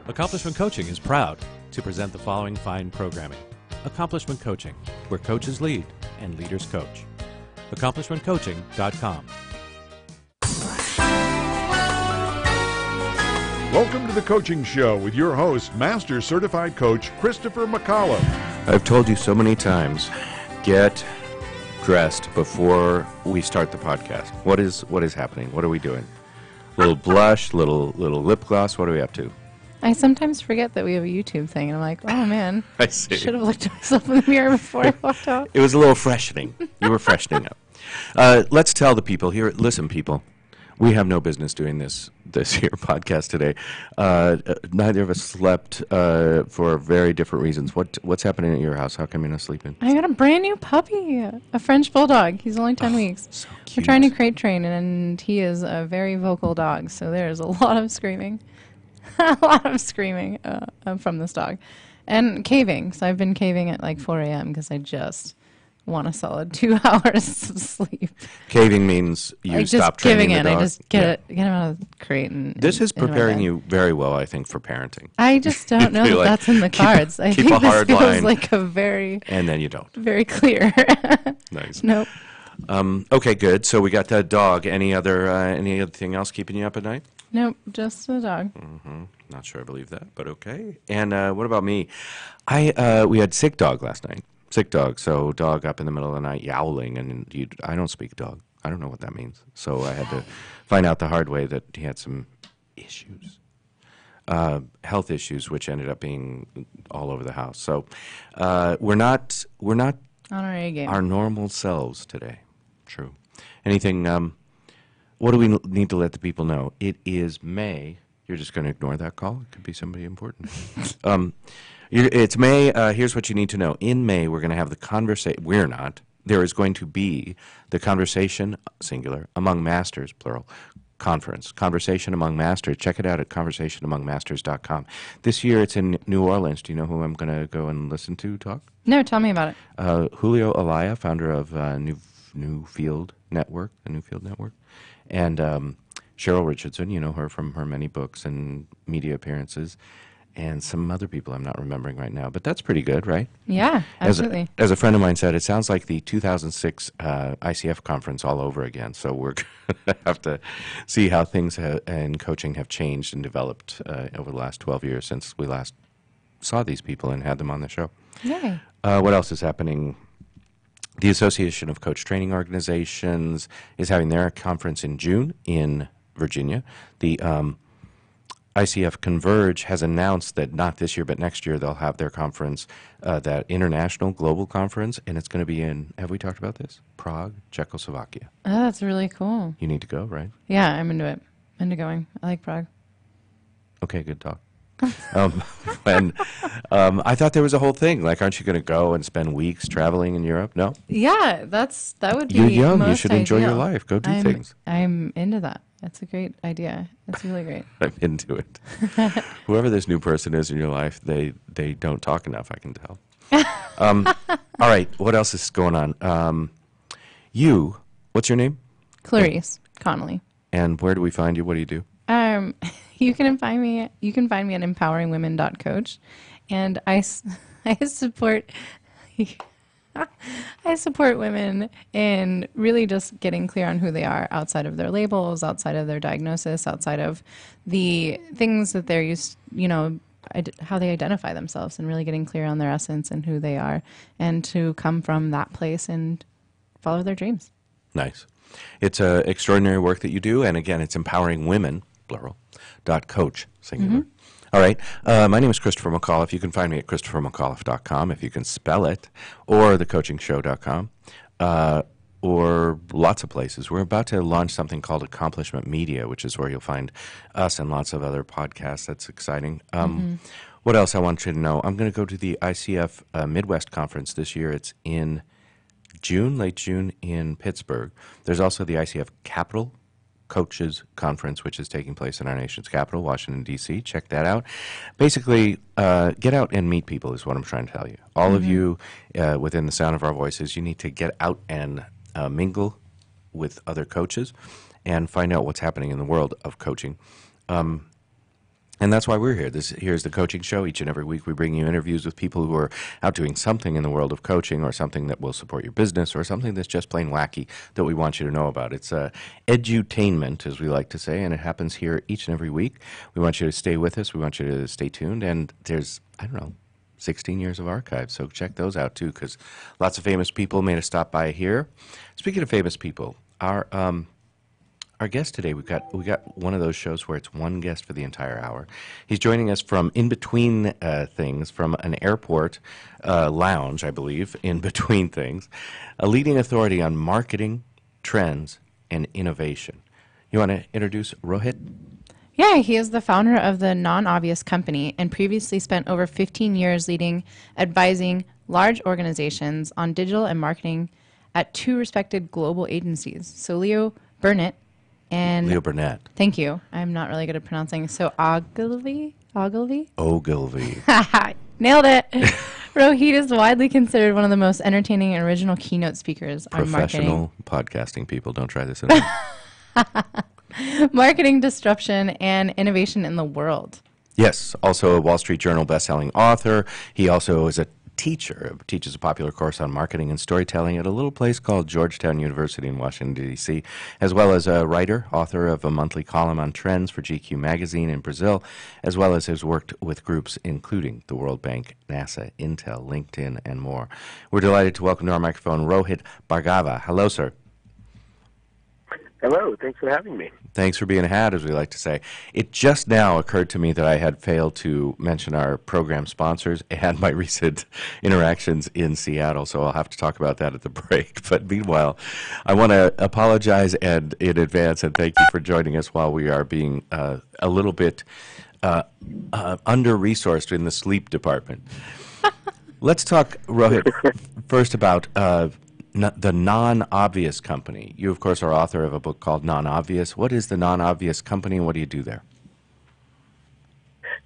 Accomplishment Coaching is proud to present the following fine programming. Accomplishment Coaching, where coaches lead and leaders coach. AccomplishmentCoaching.com. Welcome to the Coaching Show with your host, Master Certified Coach Christopher McAuliffe. I've told you so many times, get dressed before we start the podcast. What is happening? What are we doing? Little blush, little lip gloss. What are we up to? I sometimes forget that we have a YouTube thing, and I'm like, oh, man. I see. Should have looked at myself in the mirror before I walked out. It was a little freshening. You were freshening up. Let's tell the people here. Listen, people, we have no business doing this here podcast today. Neither of us slept for very different reasons. What's happening at your house? How come you're not sleeping? I got a brand new puppy, a French bulldog. He's only 10 weeks. So We're cute. trying to crate train, and he is a very vocal dog, so there's a lot of screaming. A lot of screaming from this dog. And caving. So I've been caving at like 4 a.m. because I just want a solid 2 hours of sleep. Caving means you Like stop just training giving the in. dog. I just get him out of the crate. This is into my preparing bed. you very well, I think, for parenting. I just don't know You're that like, that's in the cards. I keep think a this hard feels line. like a very, And then you don't. very clear. Nice. Nope. Okay, good. So we got that dog. Any anything else keeping you up at night? Nope. Just the dog. Not sure I believe that, but okay. And what about me? We had sick dog last night. Sick dog. So dog up in the middle of the night yowling, and I don't speak dog. I don't know what that means. So I had to find out the hard way that he had some issues, health issues, which ended up being all over the house. So we're not On our A game. our normal selves today. True. Anything? What do we need to let the people know? It is May. You're just going to ignore that call? It could be somebody important. It's May. Here's what you need to know. In May, we're going to have the conversation. We're not. There is going to be the conversation, singular, among masters, plural, conference. Conversation Among Masters. Check it out at conversationamongmasters.com. This year, it's in New Orleans. Do you know who I'm going to go and listen to talk? No, tell me about it. Julio Alaya, founder of Newfield Network, the Newfield Network, and Cheryl Richardson, you know her from her many books and media appearances, and some other people I'm not remembering right now. But that's pretty good, right? Yeah, absolutely. As a friend of mine said, it sounds like the 2006 ICF conference all over again. So we're going to have to see how things in coaching have changed and developed over the last 12 years since we last saw these people and had them on the show. Yay. What else is happening? The Association of Coach Training Organizations is having their conference in June in Virginia. The ICF Converge has announced that not this year, but next year, they'll have their conference, that international global conference, and it's going to be in, have we talked about this? Prague, Czechoslovakia. Oh, that's really cool. You need to go, right? Yeah, I'm into it. Into going. I like Prague. Okay, good talk. And I thought there was a whole thing. Like, aren't you going to go and spend weeks traveling in Europe? No? Yeah, that would be You're young. You most should enjoy your ideal. life. Go do things. I'm into that. That's a great idea. That's really great. I'm into it. Whoever this new person is in your life, they don't talk enough, I can tell. All right, what else is going on? What's your name? Clarice Connolly. And where do we find you? What do you do? You can find me at empoweringwomen.coach, and I support I support women in really just getting clear on who they are outside of their labels, outside of their diagnosis, outside of the things that they're used, how they identify themselves, and really getting clear on their essence and who they are, and to come from that place and follow their dreams. Nice. It's extraordinary work that you do, and again, it's empowering women, plural, .coach, singular. All right. My name is Christopher McAuliffe. You can find me at ChristopherMcAuliffe.com if you can spell it, or thecoachingshow.com, or lots of places. We're about to launch something called Accomplishment Media, which is where you'll find us and lots of other podcasts. That's exciting. What else I want you to know? I'm going to go to the ICF Midwest Conference this year. It's in June, late June, in Pittsburgh. There's also the ICF Capital Coaches Conference, which is taking place in our nation's capital, Washington, D.C. Check that out. Basically, get out and meet people is what I'm trying to tell you. All of you, within the sound of our voices, you need to get out and mingle with other coaches and find out what's happening in the world of coaching. And that's why we're here. Here's the coaching show. Each and every week we bring you interviews with people who are out doing something in the world of coaching, or something that will support your business, or something that's just plain wacky that we want you to know about. It's edutainment, as we like to say, and it happens here each and every week. We want you to stay with us. We want you to stay tuned. And there's, 16 years of archives, so check those out too, because lots of famous people made a stop by here. Speaking of famous people, our guest today, we got one of those shows where it's one guest for the entire hour. He's joining us from in between things, from an airport lounge, I believe, in between things, a leading authority on marketing, trends, and innovation. You want to introduce Rohit? Yeah, he is the founder of the Non-Obvious Company and previously spent over 15 years advising large organizations on digital and marketing at two respected global agencies. So Leo Burnett. Leo Burnett. Thank you. I'm not really good at pronouncing. So Ogilvy? Ogilvy. Nailed it. Rohit is widely considered one of the most entertaining and original keynote speakers on marketing. Professional podcasting people, don't try this at home. Marketing disruption and innovation in the world. Yes, also a Wall Street Journal bestselling author. He also is a teacher, teaches a popular course on marketing and storytelling at a little place called Georgetown University in Washington, D.C., as well as a writer, author of a monthly column on trends for GQ magazine in Brazil, as well as has worked with groups including the World Bank, NASA, Intel, LinkedIn, and more. We're delighted to welcome to our microphone Rohit Bhargava. Hello, sir. Hello, thanks for having me. Thanks for being ahead, as we like to say. It just now occurred to me that I had failed to mention our program sponsors and my recent interactions in Seattle, so I'll have to talk about that at the break. But meanwhile, I want to apologize in advance and thank you for joining us while we are being a little bit under-resourced in the sleep department. Let's talk, Rohit, first about the Non-Obvious Company. You, of course, are author of a book called Non-Obvious. What is the Non-Obvious Company, and what do you do there?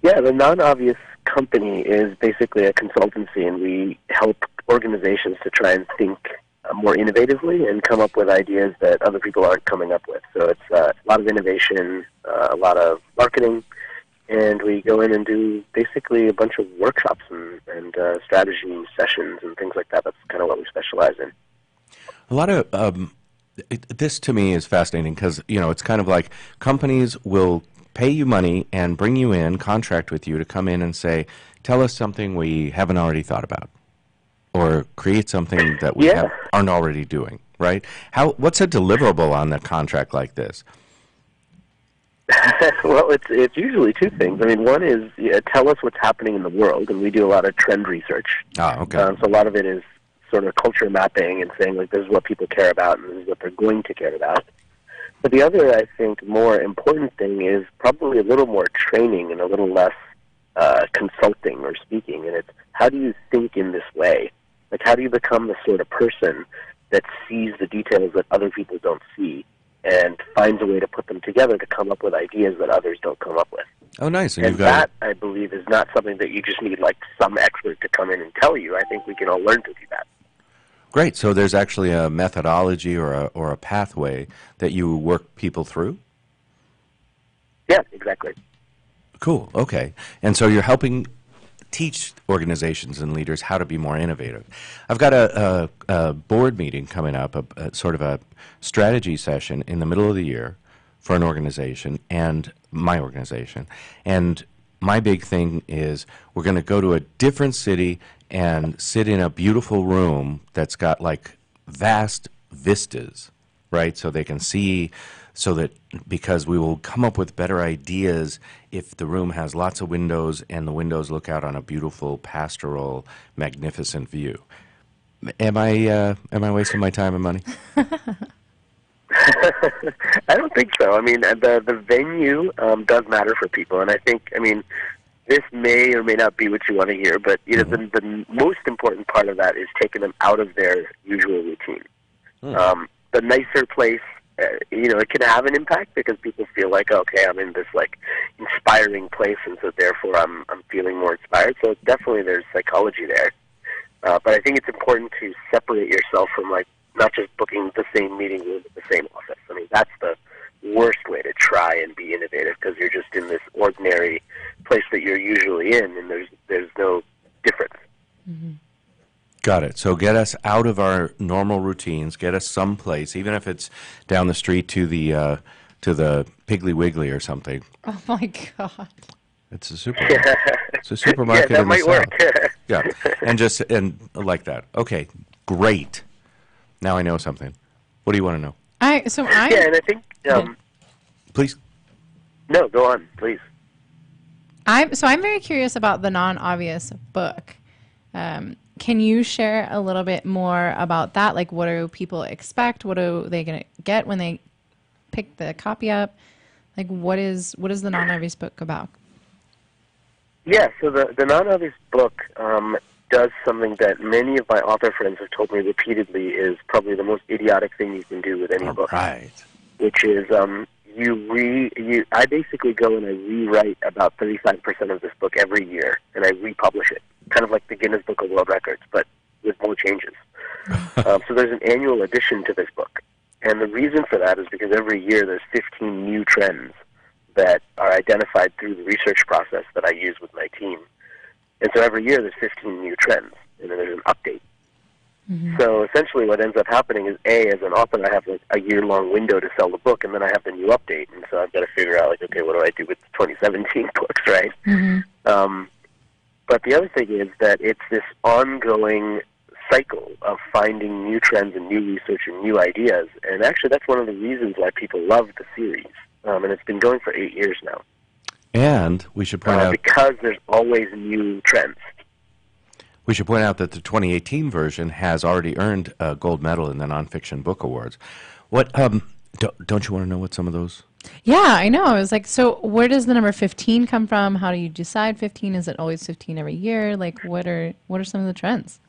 Yeah, the Non-Obvious Company is basically a consultancy, and we help organizations to try and think more innovatively and come up with ideas that other people aren't coming up with. So it's a lot of innovation, a lot of marketing, and we go in and do basically a bunch of workshops and strategy sessions and things like that. That's kind of what we specialize in. A lot of this to me is fascinating because, it's kind of like companies will pay you money and bring you in, contract with you to come in and say, tell us something we haven't already thought about, or create something that we aren't already doing, right? What's a deliverable on a contract like this? Well, it's usually two things. I mean, one is tell us what's happening in the world, and we do a lot of trend research. Ah, okay. So a lot of it is sort of culture mapping and saying, like, this is what people care about and this is what they're going to care about. But the other, I think, more important thing is probably a little more training and a little less consulting or speaking. And it's, how do you think in this way? Like, how do you become the sort of person that sees the details that other people don't see and finds a way to put them together to come up with ideas that others don't come up with? Oh, nice. And that, I believe, is not something that you just need, like, some expert to come in and tell you. I think we can all learn to do that. Great. So there's actually a methodology or a pathway that you work people through? Yeah, exactly. Cool. Okay. And so you're helping teach organizations and leaders how to be more innovative. I've got a board meeting coming up, a sort of a strategy session in the middle of the year for an organization and my organization. And my big thing is we're going to go to a different city and sit in a beautiful room that's got like vast vistas, right? So they can see, so that because we will come up with better ideas if the room has lots of windows and the windows look out on a beautiful, pastoral, magnificent view. Am I wasting my time and money? I don't think so. I mean, the venue does matter for people, and I think, this may or may not be what you want to hear, but the most important part of that is taking them out of their usual routine. The nicer place, it can have an impact because people feel like, okay, I'm in this like inspiring place, and so therefore I'm feeling more inspired. So definitely there's psychology there, but I think it's important to separate yourself from like not just booking the same meeting room at the same office. I mean, that's the worst way to try and be innovative because you're just in this ordinary place that you're usually in, and there's no difference. Got it. So get us out of our normal routines. Get us someplace, even if it's down the street to the Piggly Wiggly or something. Oh my God. It's a supermarket. It's a supermarket Yeah, that in the might work. South. Yeah, and like that. Okay, great. Now I know something. What do you want to know? Yeah, and I think. Please. No, go on, please. I'm very curious about the non-obvious book. Can you share a little bit more about that? Like, what do people expect? What are they going to get when they pick the copy up? Like, what is the non-obvious book about? Yeah, so the non-obvious book does something that many of my author friends have told me repeatedly is probably the most idiotic thing you can do with any book. Right. Which is I basically go and I rewrite about 35% of this book every year, and I republish it, kind of like the Guinness Book of World Records, but with more changes. So there's an annual addition to this book, and the reason for that is because every year there's 15 new trends that are identified through the research process that I use with my team. And so every year there's 15 new trends, and then there's an update. So essentially what ends up happening is, as an author, I have like a year-long window to sell the book, and then I have the new update. And so I've got to figure out, like, okay, what do I do with the 2017 books, right? But the other thing is that it's this ongoing cycle of finding new trends and new research and new ideas. And actually that's one of the reasons why people love the series. And it's been going for 8 years now. And we should point out... Because there's always new trends. We should point out that the 2018 version has already earned a gold medal in the Nonfiction Book Awards. What don't you want to know what some of those? Yeah, I know. I was like, so where does the number 15 come from? How do you decide 15? Is it always 15 every year? Like, what are some of the trends?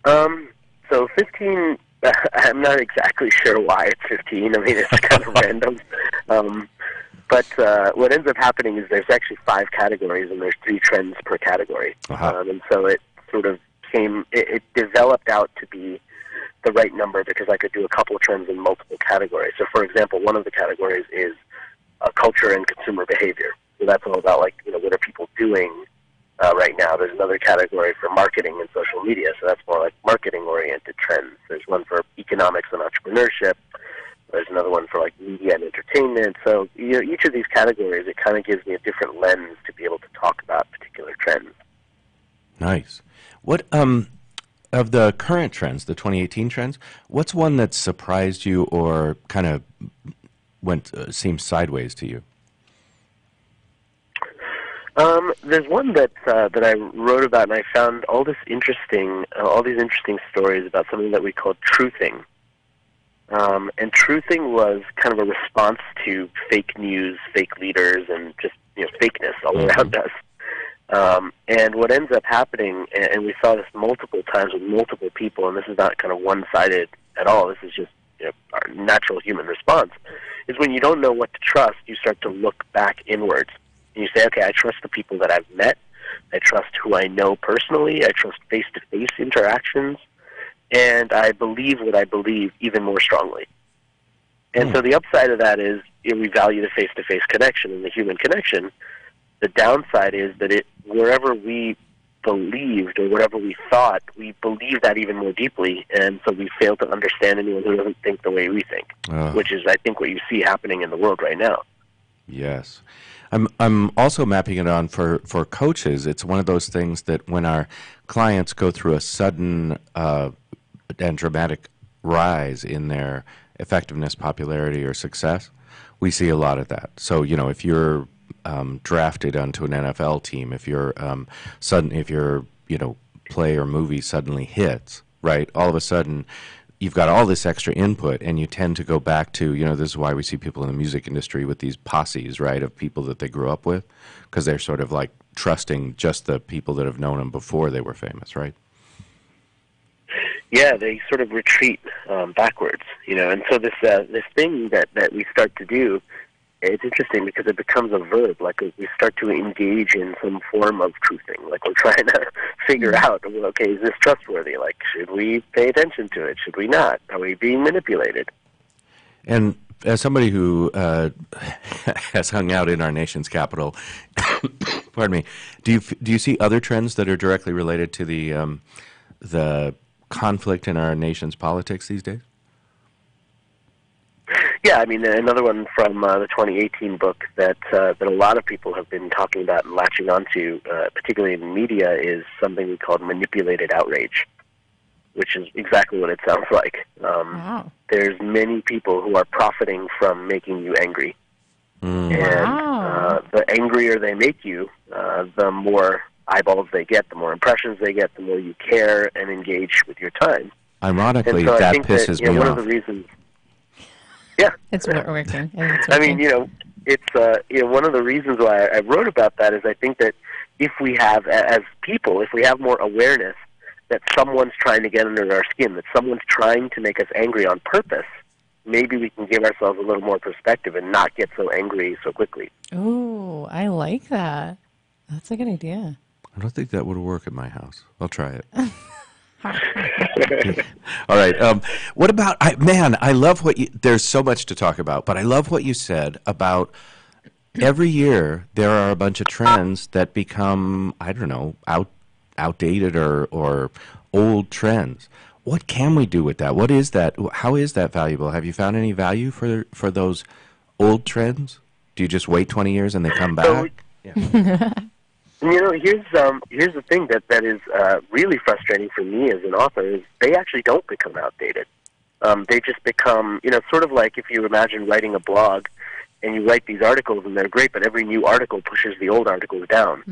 So 15, I'm not exactly sure why it's 15. I mean, it's kind of random. But what ends up happening is there's actually 5 categories, and there's 3 trends per category. And so it sort of it developed out to be the right number because I could do a couple of trends in multiple categories. So, for example, one of the categories is culture and consumer behavior. So that's all about, like, what are people doing right now. There's another category for marketing and social media, so that's more like marketing-oriented trends. There's one for economics and entrepreneurship. There's another one for, like, media and entertainment. So each of these categories, it kind of gives me a different lens to be able to talk about particular trends. Nice. What of the current trends, the 2018 trends, what's one that surprised you or kind of seemed sideways to you? There's one that I wrote about, and I found all these interesting stories about something that we call truthing. And truthing was kind of a response to fake news, fake leaders, and just fakeness all around us. And what ends up happening, and we saw this multiple times with multiple people, and this is not kind of one-sided at all. This is just our natural human response. Is when you don't know what to trust, you start to look back inwards. And you say, okay, I trust the people that I've met. I trust who I know personally. I trust face-to-face interactions. And I believe what I believe even more strongly. And so the upside of that is we value the face-to-face connection and the human connection. The downside is that wherever we believed or whatever we thought, we believe that even more deeply, and so we fail to understand anyone who doesn't think the way we think, which is, I think, what you see happening in the world right now. Yes. I'm also mapping it on for coaches. It's one of those things that when our clients go through a sudden and dramatic rise in their effectiveness, popularity, or success, we see a lot of that. So, if you're drafted onto an NFL team, if your play or movie suddenly hits, right? All of a sudden, you've got all this extra input, and you tend to go back to, this is why we see people in the music industry with these posses, right, of people that they grew up with, because they're sort of like trusting just the people that have known them before they were famous, right? Yeah, they sort of retreat backwards, and so this thing that we start to do, it's interesting because it becomes a verb. Like, we start to engage in some form of truthing. Like, we're trying to figure out, okay, is this trustworthy? Like, should we pay attention to it? Should we not? Are we being manipulated? And as somebody who has hung out in our nation's capital, pardon me, do you see other trends that are directly related to the conflict in our nation's politics these days? Yeah, I mean, another one from the 2018 book that a lot of people have been talking about and latching onto, particularly in the media, is something called manipulated outrage, which is exactly what it sounds like. Wow. There's many people who are profiting from making you angry. And the angrier they make you, the more eyeballs they get, the more impressions they get, the more you care and engage with your time. Ironically, and so that I think pisses that, me one off. of the reasons... Yeah. It's working. I mean, it's one of the reasons why I wrote about that is I think that if we have, as people, if we have more awareness that someone's trying to get under our skin, that someone's trying to make us angry on purpose, maybe we can give ourselves a little more perspective and not get so angry so quickly. Oh, I like that. That's a good idea. I don't think that would work at my house. I'll try it. All right. What about, I love what there's so much to talk about, but I love what you said about every year there are a bunch of trends that become, I don't know, outdated or old trends. What can we do with that? What is that? How is that valuable? Have you found any value for those old trends? Do you just wait 20 years and they come back? Yeah. Here's the thing that is really frustrating for me as an author is they actually don't become outdated. They just become, sort of like if you imagine writing a blog and you write these articles and they're great, but every new article pushes the old articles down.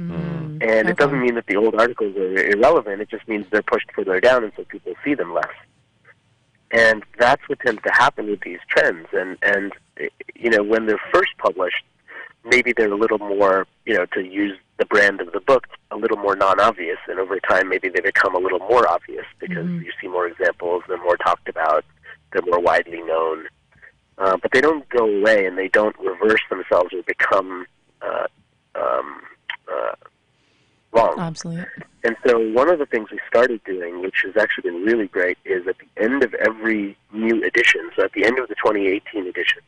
And it doesn't mean that the old articles are irrelevant. It just means they're pushed further down and so people see them less. And that's what tends to happen with these trends. And when they're first published, maybe they're a little more, to use the brand of the book, a little more non-obvious, and over time maybe they become a little more obvious because you see more examples, they're more talked about, they're more widely known. But they don't go away and they don't reverse themselves or become wrong. Absolutely. And so one of the things we started doing, which has actually been really great, is at the end of every new edition, so at the end of the 2018 edition,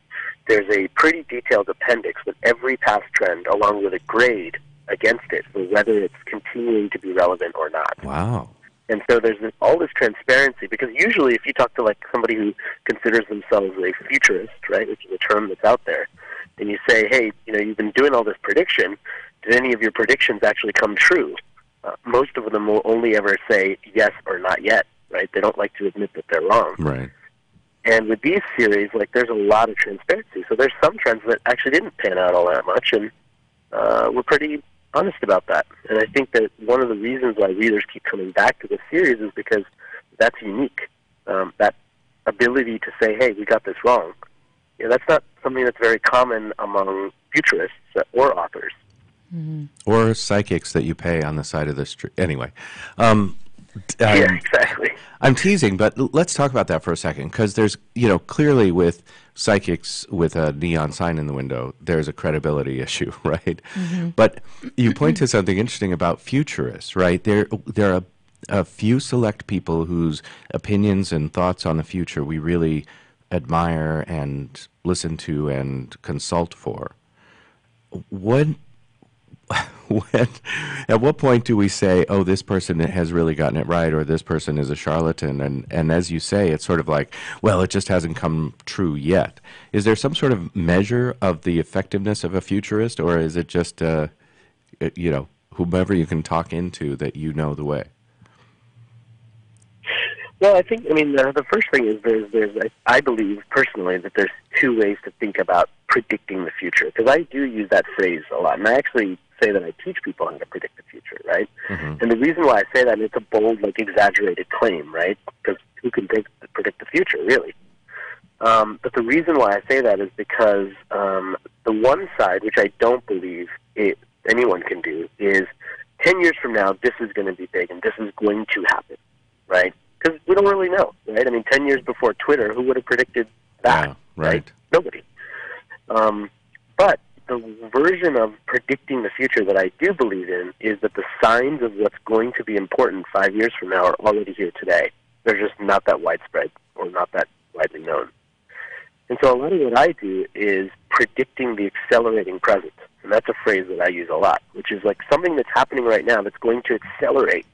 there's a pretty detailed appendix with every past trend along with a grade against it for whether it's continuing to be relevant or not. Wow. And so there's all this transparency, because usually if you talk to like somebody who considers themselves a futurist, right, which is a term that's out there, and you say, hey, you've been doing all this prediction, did any of your predictions actually come true? Most of them will only ever say yes or not yet, right? They don't like to admit that they're wrong. Right. And with these series, there's a lot of transparency. So there's some trends that actually didn't pan out all that much, and we're pretty honest about that. And I think that one of the reasons why readers keep coming back to this series is because that's unique. That ability to say, hey, we got this wrong. That's not something that's very common among futurists or authors. Or psychics that you pay on the side of the street. Anyway. Yeah, exactly. I'm teasing, but let's talk about that for a second, because there's, clearly with psychics with a neon sign in the window, there's a credibility issue, right? But you point to something interesting about futurists, right? There are a few select people whose opinions and thoughts on the future we really admire and listen to and consult for. At what point do we say, oh, this person has really gotten it right, or this person is a charlatan? And as you say, it's sort of like, well, it just hasn't come true yet. Is there some sort of measure of the effectiveness of a futurist, or is it just, whomever you can talk into that the way? Well, I think, the first thing is I believe personally that there's two ways to think about predicting the future, because I do use that phrase a lot, and I actually say that I teach people how to predict the future, right? And the reason why I say that, it's a bold, exaggerated claim, right? Because who can predict the future, really? But the reason why I say that is because the one side, which I don't believe anyone can do, is 10 years from now, this is going to be big, and this is going to happen, right? Because we don't really know, right? 10 years before Twitter, who would have predicted that? Yeah, right. Nobody. But the version of predicting the future that I do believe in is that the signs of what's going to be important 5 years from now are already here today. They're just not that widespread or not that widely known. And so a lot of what I do is predicting the accelerating present. And that's a phrase that I use a lot, which is like something that's happening right now that's going to accelerate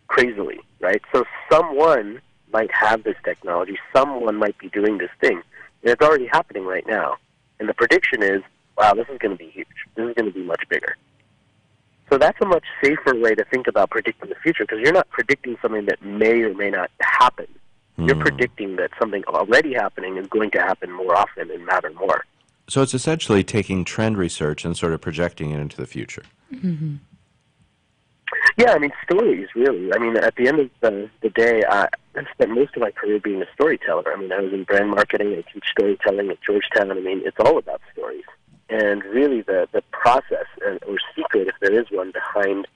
crazily, right? So someone might have this technology, someone might be doing this thing, and it's already happening right now. And the prediction is, wow, this is going to be huge. This is going to be much bigger. So that's a much safer way to think about predicting the future, because you're not predicting something that may or may not happen. You're predicting that something already happening is going to happen more often and matter more. So it's essentially taking trend research and sort of projecting it into the future. Mm-hmm. Yeah, I mean, stories, really. I mean, at the end of the day, I spent most of my career being a storyteller. I mean, I was in brand marketing. I teach storytelling at Georgetown. I mean, it's all about stories. And really the process or secret, if there is one, behind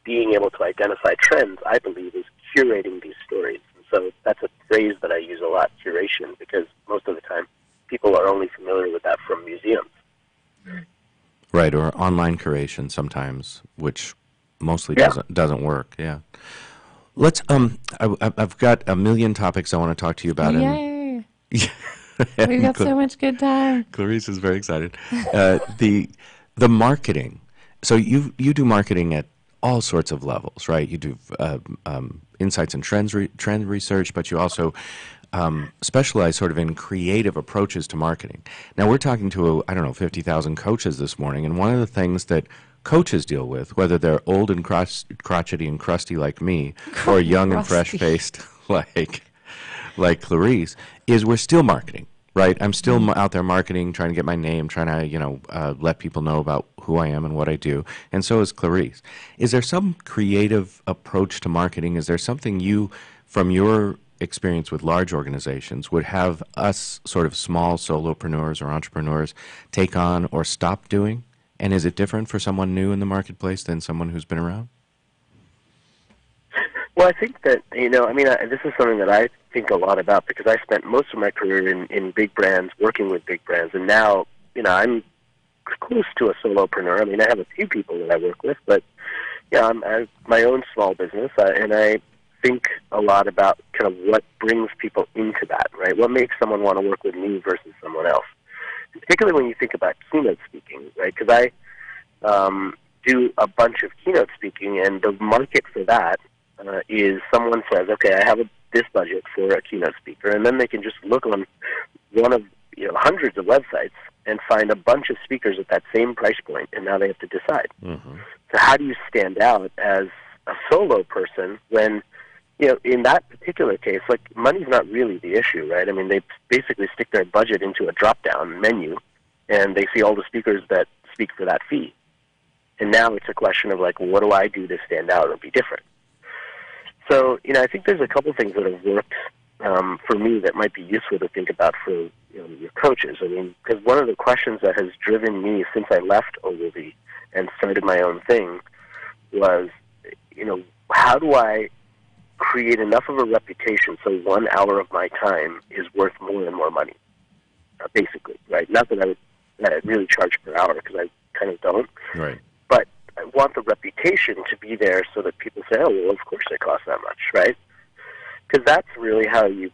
being able to identify trends, I believe, is curating these stories. And so that's a phrase that I use a lot, curation, because most of the time people are only familiar with that from museums. Right, or online curation sometimes, which mostly doesn't work. Yeah. Let's. I've got a million topics I want to talk to you about. Yay! We've got so much good time. Clarice is very excited. The marketing. So you do marketing at all sorts of levels, right? You do insights and trend research, but you also specialize sort of in creative approaches to marketing. Now we're talking to 50,000 coaches this morning, and one of the things that coaches deal with, whether they're old and crotchety and crusty like me, or young and fresh-faced like Clarice, is we're still marketing, right? I'm still out there marketing, trying to get my name, trying to let people know about who I am and what I do, and so is Clarice. Is there some creative approach to marketing? Is there something you, from your experience with large organizations, would have us sort of small solopreneurs or entrepreneurs take on or stop doing? And is it different for someone new in the marketplace than someone who's been around? Well, I think that, this is something that I think a lot about, because I spent most of my career in big brands, working with big brands, and now, I'm close to a solopreneur. I mean, I have a few people that I work with, but, I have my own small business, and I think a lot about kind of what brings people into that, right? What makes someone want to work with me versus someone else? Particularly when you think about keynote speaking, right? Because I do a bunch of keynote speaking, and the market for that is someone says, okay, I have this budget for a keynote speaker, and then they can just look on one of hundreds of websites and find a bunch of speakers at that same price point, and now they have to decide. Mm-hmm. So how do you stand out as a solo person when, in that particular case, like, money's not really the issue, right? I mean, they basically stick their budget into a drop-down menu, and they see all the speakers that speak for that fee. And now it's a question of, like, what do I do to stand out or be different? So, I think there's a couple things that have worked for me that might be useful to think about for your coaches. I mean, because one of the questions that has driven me since I left Ogilvy and started my own thing was, how do I create enough of a reputation so 1 hour of my time is worth more and more money, basically, right? Not that I really charge per hour, because I kind of don't. Right. But I want the reputation to be there so that people say, oh, well, of course it costs that much, right? Because that's really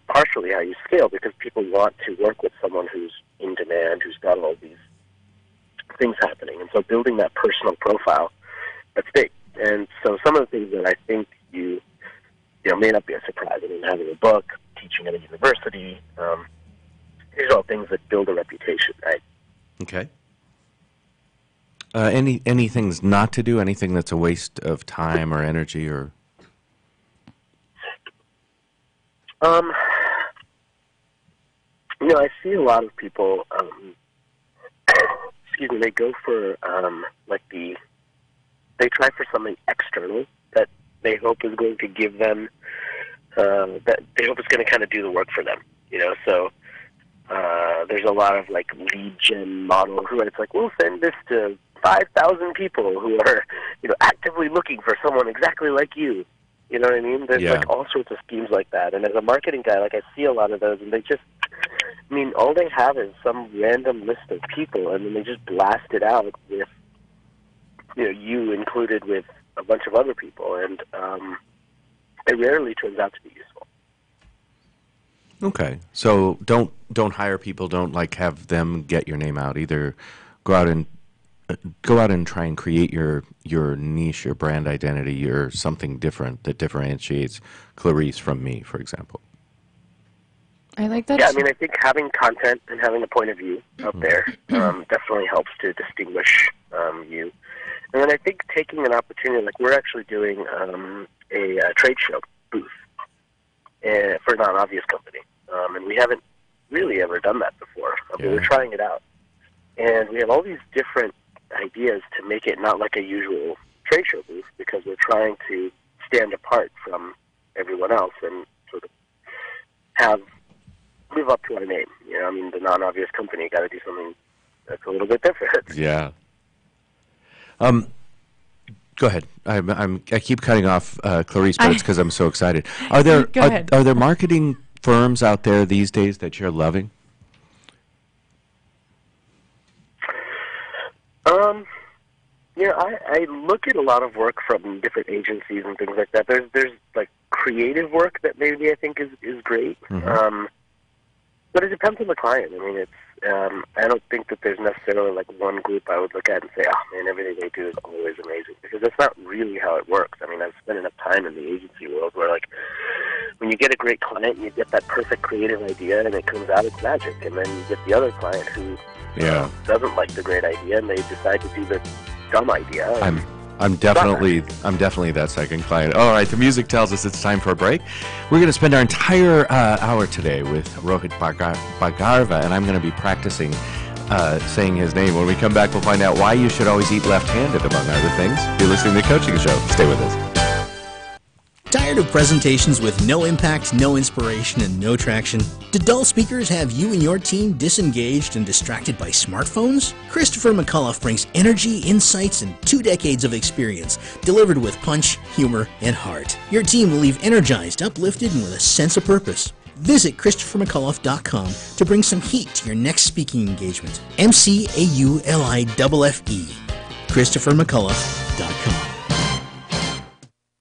partially how you scale, because people want to work with someone who's in demand, who's got all these things happening. And so building that personal profile, that's big. And so some of the things that I think you may not be a surprise. I mean, having a book, teaching at a university, these are all things that build a reputation, right? Okay. Any things not to do? Anything that's a waste of time or energy or? I see a lot of people. They go for they try for something external that they hope is going to give them, that they hope is going to kind of do the work for them, so there's a lot of, like, lead gen models where it's like, we'll send this to 5,000 people who are, actively looking for someone exactly like you. You know what I mean? There's, like, all sorts of schemes like that, and as a marketing guy, like, I see a lot of those, and they just, all they have is some random list of people, and then they just blast it out with, you included with a bunch of other people, and it rarely turns out to be useful. Okay, so don't hire people. Don't like have them get your name out. Either go out and try and create your niche, your brand identity, your something different that differentiates Clarice from me, for example. I like that. Yeah, I mean, I think having content and having a point of view out there definitely helps to distinguish you. And then I think taking an opportunity, like we're actually doing a trade show booth for a non-obvious company. And we haven't really ever done that before. But we're trying it out. And we have all these different ideas to make it not like a usual trade show booth, because we're trying to stand apart from everyone else and sort of live up to our name. You know, I mean, the non-obvious company got to do something that's a little bit different. Yeah. Go ahead. I keep cutting off Clarice, but it's because I'm so excited. Are there marketing firms out there these days that you're loving? You know, I look at a lot of work from different agencies and things like that. There's like creative work that maybe I think is great. But it depends on the client. I mean, it's I don't think that there's necessarily like one group I would look at and say, oh man, everything they do is always amazing, because that's not really how it works. I mean, I've spent enough time in the agency world where, like, when you get a great client and you get that perfect creative idea and it comes out, it's magic. And then you get the other client who doesn't like the great idea and they decide to do the dumb idea. I'm definitely that second client. All right, the music tells us it's time for a break. We're going to spend our entire hour today with Rohit Bhargava, and I'm going to be practicing saying his name. When we come back, we'll find out why you should always eat left-handed, among other things. You're listening to The Coaching Show. Stay with us. Tired of presentations with no impact, no inspiration, and no traction? Do dull speakers have you and your team disengaged and distracted by smartphones? Christopher McAuliffe brings energy, insights, and 2 decades of experience, delivered with punch, humor, and heart. Your team will leave energized, uplifted, and with a sense of purpose. Visit ChristopherMcAuliffe.com to bring some heat to your next speaking engagement. McAuliffe. ChristopherMcAuliffe.com.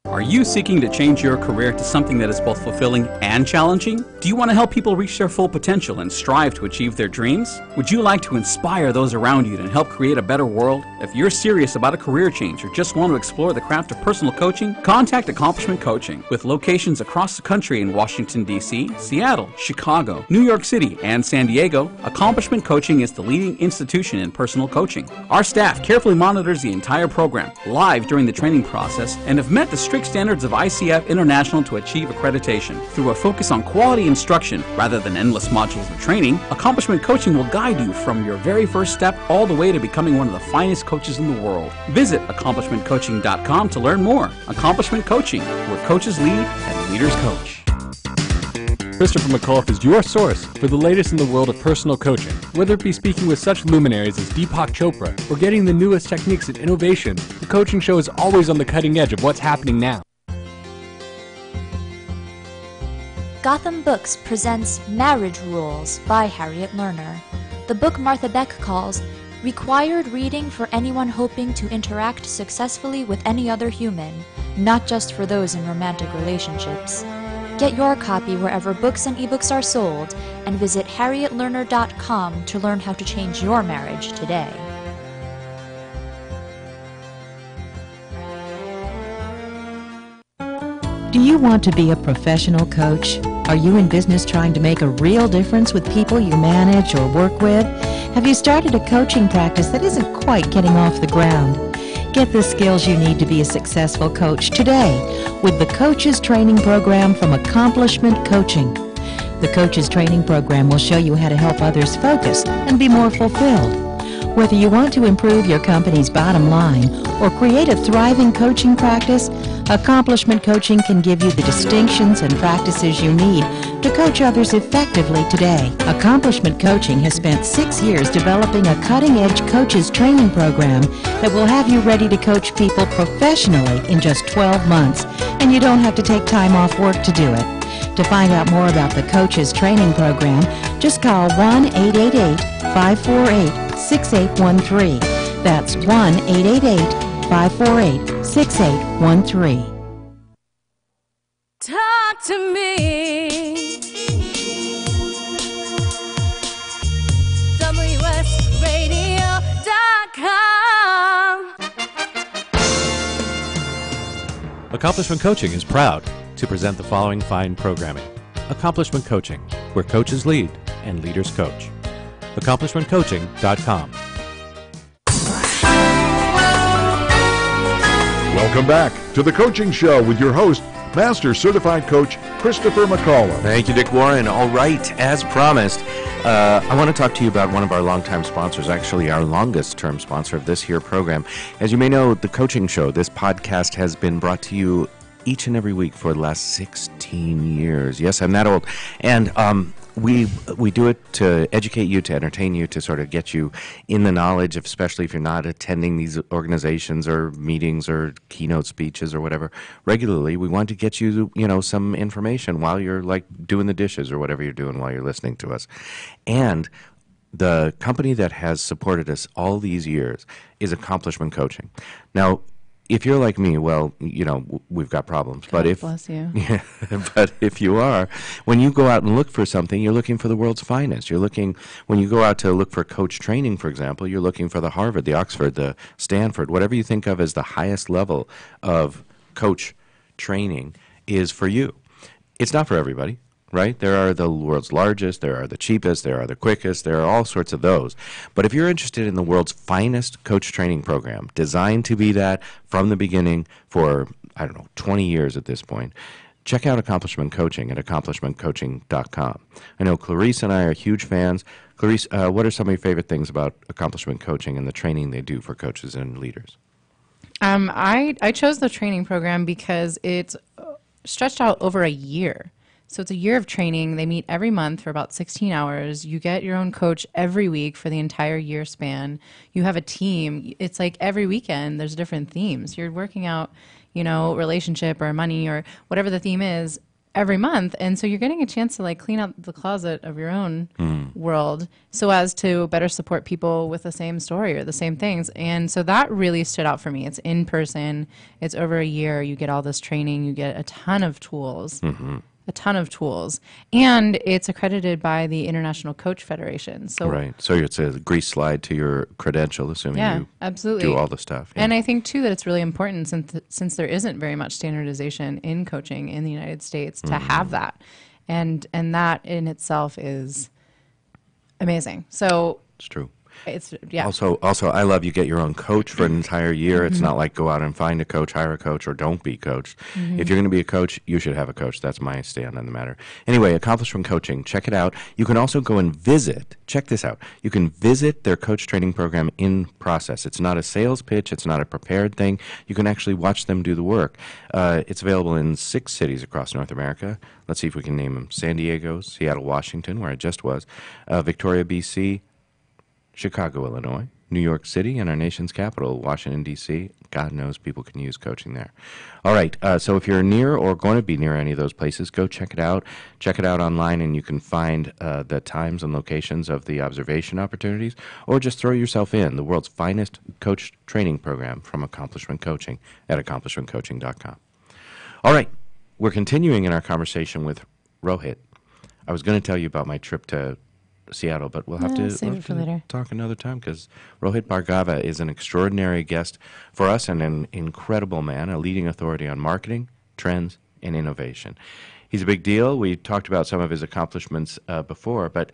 Are you seeking to change your career to something that is both fulfilling and challenging? Do you want to help people reach their full potential and strive to achieve their dreams? Would you like to inspire those around you and help create a better world? If you're serious about a career change or just want to explore the craft of personal coaching, contact Accomplishment Coaching. With locations across the country in Washington, D.C., Seattle, Chicago, New York City, and San Diego, Accomplishment Coaching is the leading institution in personal coaching. Our staff carefully monitors the entire program, live during the training process, and have met the strict standards of ICF International to achieve accreditation. Through a focus on quality instruction rather than endless modules of training, Accomplishment Coaching will guide you from your very first step all the way to becoming one of the finest coaches in the world. Visit AccomplishmentCoaching.com to learn more. Accomplishment Coaching, where coaches lead and leaders coach. Christopher McAuliffe is your source for the latest in the world of personal coaching. Whether it be speaking with such luminaries as Deepak Chopra or getting the newest techniques and innovation, the Coaching Show is always on the cutting edge of what's happening now. Gotham Books presents Marriage Rules by Harriet Lerner. The book Martha Beck calls required reading for anyone hoping to interact successfully with any other human, not just for those in romantic relationships. Get your copy wherever books and ebooks are sold, and visit harrietlerner.com to learn how to change your marriage today. Do you want to be a professional coach? Are you in business trying to make a real difference with people you manage or work with? Have you started a coaching practice that isn't quite getting off the ground? Get the skills you need to be a successful coach today with the Coaches Training Program from Accomplishment Coaching. The Coaches Training Program will show you how to help others focus and be more fulfilled. Whether you want to improve your company's bottom line or create a thriving coaching practice, Accomplishment Coaching can give you the distinctions and practices you need to coach others effectively today. Accomplishment Coaching has spent 6 years developing a cutting-edge coaches training program that will have you ready to coach people professionally in just 12 months, and you don't have to take time off work to do it. To find out more about the Coaches Training Program, just call 1-888-548-6813. That's 1-888-548-6813. Talk to me. Accomplishment Coaching is proud to present the following fine programming. Accomplishment Coaching, where coaches lead and leaders coach. AccomplishmentCoaching.com. Welcome back to the Coaching Show with your host, Master Certified Coach Christopher McCullough. Thank you, Dick Warren. All right, as promised, I want to talk to you about one of our longtime sponsors, actually our longest-term sponsor of this here program. As you may know, the Coaching Show, this podcast has been brought to you each and every week for the last 16 years. Yes, I'm that old. And we do it to educate you, to entertain you, to sort of get you in the knowledge, of, especially if you're not attending these organizations or meetings or keynote speeches or whatever regularly. We want to get you, some information while you're like doing the dishes or whatever you're doing while you're listening to us. And the company that has supported us all these years is Accomplishment Coaching. Now, if you're like me, well, we've got problems. God bless you. Yeah, but if you are, when you go out and look for something, you're looking for the world's finest. When you go out to look for coach training, for example, you're looking for the Harvard, the Oxford, the Stanford, whatever you think of as the highest level of coach training is for you. It's not for everybody. Right? There are the world's largest, there are the cheapest, there are the quickest, there are all sorts of those. But if you're interested in the world's finest coach training program, designed to be that from the beginning for, 20 years at this point, check out Accomplishment Coaching at AccomplishmentCoaching.com. I know Clarice and I are huge fans. Clarice, what are some of your favorite things about Accomplishment Coaching and the training they do for coaches and leaders? I chose the training program because it's stretched out over a year. So it's a year of training. They meet every month for about 16 hours. You get your own coach every week for the entire year span. You have a team. It's like every weekend there's different themes. You're working out, relationship or money or whatever the theme is every month. And so you're getting a chance to like clean out the closet of your own world so as to better support people with the same story or the same things. And so that really stood out for me. It's in person. It's over a year. You get all this training. You get a ton of tools. And it's accredited by the International Coach Federation. So right. So it's a grease slide to your credential, assuming you absolutely do all the stuff. Yeah. And I think, too, that it's really important since there isn't very much standardization in coaching in the United States to have that. And that in itself is amazing. So it's true. It's Also, I love you get your own coach for an entire year. It's not like go out and find a coach, hire a coach, or don't be coached. If you're going to be a coach, you should have a coach. That's my stand on the matter. Anyway, Accomplishment Coaching, check it out. You can also go and visit. Check this out. You can visit their coach training program in process. It's not a sales pitch. It's not a prepared thing. You can actually watch them do the work. It's available in 6 cities across North America. Let's see if we can name them. San Diego, Seattle, Washington, where I just was, Victoria, BC, Chicago, Illinois, New York City, and our nation's capital, Washington, D.C. God knows people can use coaching there. All right, so if you're near or going to be near any of those places, go check it out. Check it out online, and you can find the times and locations of the observation opportunities, or just throw yourself in the world's finest coach training program from Accomplishment Coaching at AccomplishmentCoaching.com. All right, we're continuing in our conversation with Rohit. I was going to tell you about my trip to Seattle, but we'll have to save it for later. Talk another time because Rohit Bhargava is an extraordinary guest for us and an incredible man, a leading authority on marketing, trends, and innovation. He's a big deal. We talked about some of his accomplishments before, but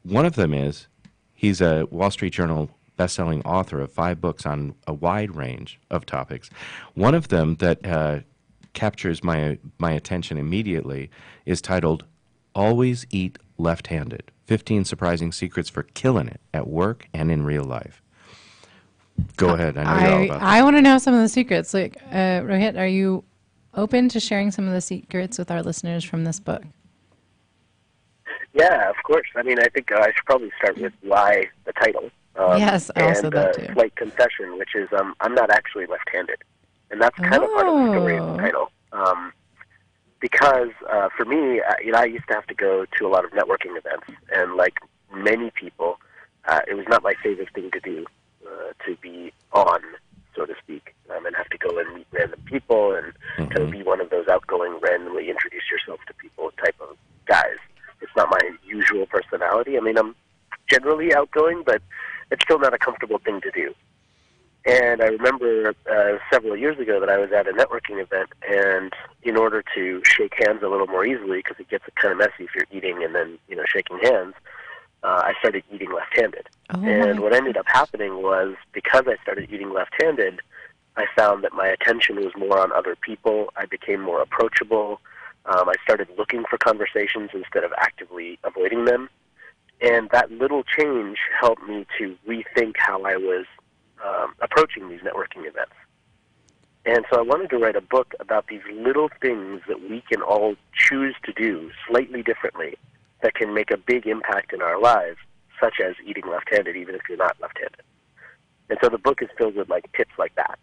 one of them is he's a Wall Street Journal best-selling author of 5 books on a wide range of topics. One of them that captures my attention immediately is titled Always Eat Left-Handed. 15 Surprising Secrets for Killing It at Work and in Real Life. Go ahead. I know you're all about that. I want to know some of the secrets. Like, Rohit, are you open to sharing some of the secrets with our listeners from this book? Yeah, of course. I mean, I think I should probably start with why the title. Yes, I also that too. Slight confession, which is I'm not actually left-handed. And that's kind of part of the story of the title. Because for me, I used to have to go to a lot of networking events, and like many people, it was not my favorite thing to do, to be on, so to speak, and have to go and meet random people and kind of be one of those outgoing, randomly introduce yourself to people type of guys. It's not my usual personality. I mean, I'm generally outgoing, but it's still not a comfortable thing to do. And I remember several years ago that I was at a networking event, and in order to shake hands a little more easily, because it gets kind of messy if you're eating and then shaking hands, I started eating left-handed. And what ended up happening was, because I started eating left-handed, I found that my attention was more on other people. I became more approachable. I started looking for conversations instead of actively avoiding them. And that little change helped me to rethink how I was approaching these networking events. And so I wanted to write a book about these little things that we can all choose to do slightly differently that can make a big impact in our lives, such as eating left-handed, even if you're not left-handed. And so the book is filled with tips like that.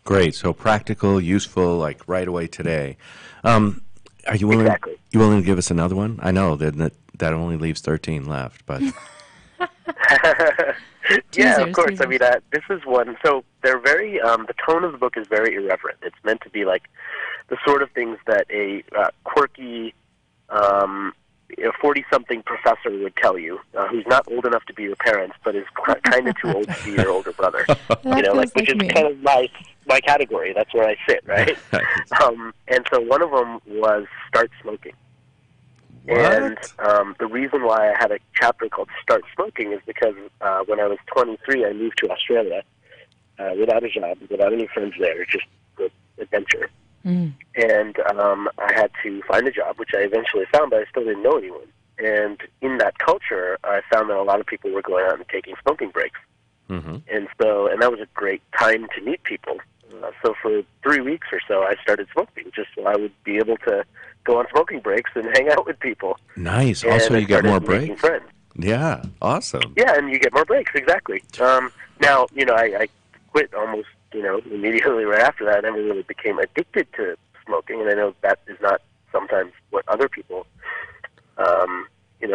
Great. So practical, useful, like right away today. Are you willing? Exactly. You willing to give us another one? I know that only leaves 13 left, but. Yeah, of course. I mean, this is one. So they're very. The tone of the book is very irreverent. It's meant to be like the sort of things that a quirky 40-something professor would tell you, who's not old enough to be your parents, but is kind of too old to be your older brother. Which is kind of my category. That's where I sit, right? And so one of them was start smoking. What? And the reason why I had a chapter called Start Smoking is because when I was 23, I moved to Australia without a job, without any friends there, just an adventure. And I had to find a job, which I eventually found, but I still didn't know anyone. And in that culture, I found that a lot of people were going out and taking smoking breaks. And that was a great time to meet people. So for 3 weeks or so, I started smoking, just so I would be able to go on smoking breaks and hang out with people. Nice. And also, you get more making breaks. Friends. Yeah. Awesome. Yeah, and you get more breaks, exactly. Now, I quit almost, immediately right after that. I never really became addicted to smoking, and I know that is not sometimes what other people,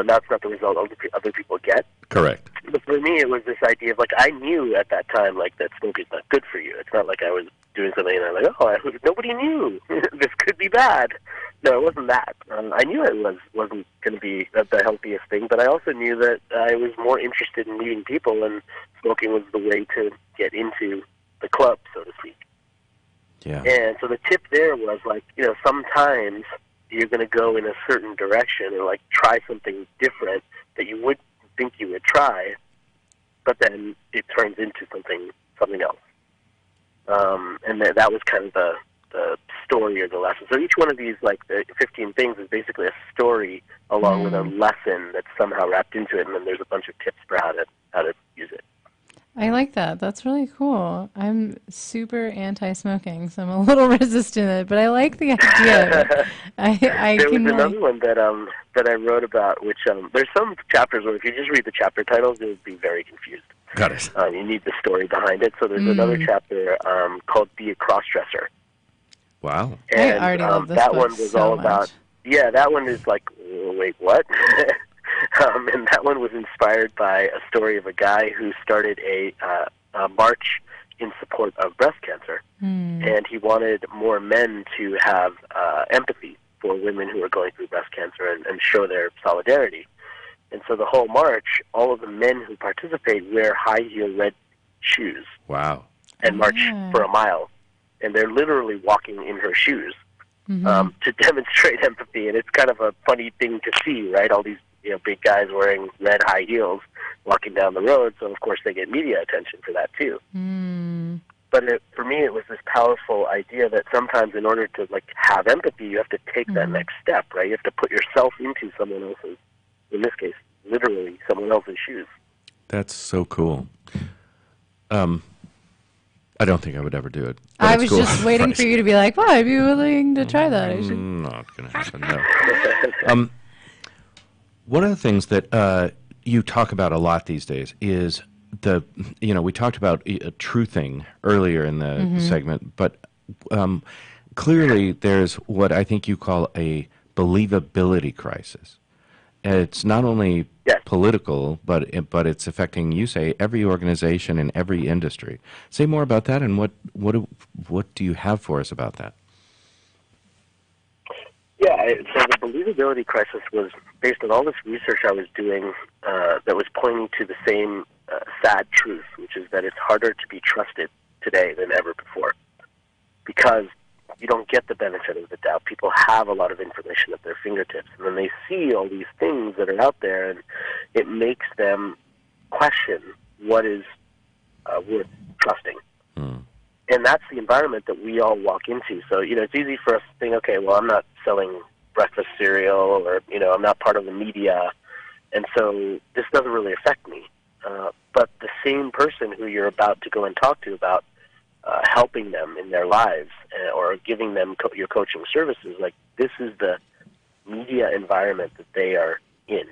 that's not the result other people get. Correct. But for me, it was this idea of, I knew at that time, that smoking is not good for you. It's not like I was doing something and I'm nobody knew. This could be bad. No, it wasn't that. I knew it wasn't going to be the healthiest thing, but I also knew that I was more interested in meeting people, and smoking was the way to get into the club, so to speak. Yeah. And so the tip there was, sometimes you're going to go in a certain direction and, try something different that you wouldn't think you would try, but then it turns into something else. And that was kind of the story or the lesson. So each one of these, the 15 things, is basically a story along with a lesson that's somehow wrapped into it, and then there's a bunch of tips for how to use it. I like that. That's really cool. I'm super anti-smoking, so I'm a little resistant to it, but I like the idea of it. There was another one that I wrote about, which there's some chapters where if you just read the chapter titles, you'll be very confused. Got it. You need the story behind it. So there's another chapter called Be a Crossdresser. Wow. And I already love this that book one was so all much. about, that one is wait, what? And that one was inspired by a story of a guy who started a march in support of breast cancer. And he wanted more men to have empathy for women who are going through breast cancer and show their solidarity. And so the whole march, all of the men who participate wear high-heel red shoes. Wow. And march for a mile. And they're literally walking in her shoes to demonstrate empathy. And it's kind of a funny thing to see, right? All these big guys wearing red high heels walking down the road. So, of course, they get media attention for that, too. But for me, it was this powerful idea that sometimes in order to, have empathy, you have to take that next step, right? You have to put yourself into someone else's, in this case, literally someone else's shoes. That's so cool. I don't think I would ever do it. I was just waiting for you to be like, well, I'd be willing to try that. Not going to happen, no. One of the things that you talk about a lot these days is we talked about truthing earlier in the segment, but clearly there's what I think you call a believability crisis. It's not only political, but it's affecting, you say, every organization in every industry. Say more about that, and what do you have for us about that? Yeah, so the believability crisis was based on all this research I was doing that was pointing to the same sad truth, which is that it's harder to be trusted today than ever before, because you don't get the benefit of the doubt. People have a lot of information at their fingertips, and then they see all these things that are out there, and it makes them question what is worth trusting. And that's the environment that we all walk into. So, it's easy for us to think, okay, well, I'm not selling breakfast cereal, or, I'm not part of the media, and so this doesn't really affect me. But the same person who you're about to go and talk to about helping them in their lives or giving them your coaching services, like, this is the media environment that they are in.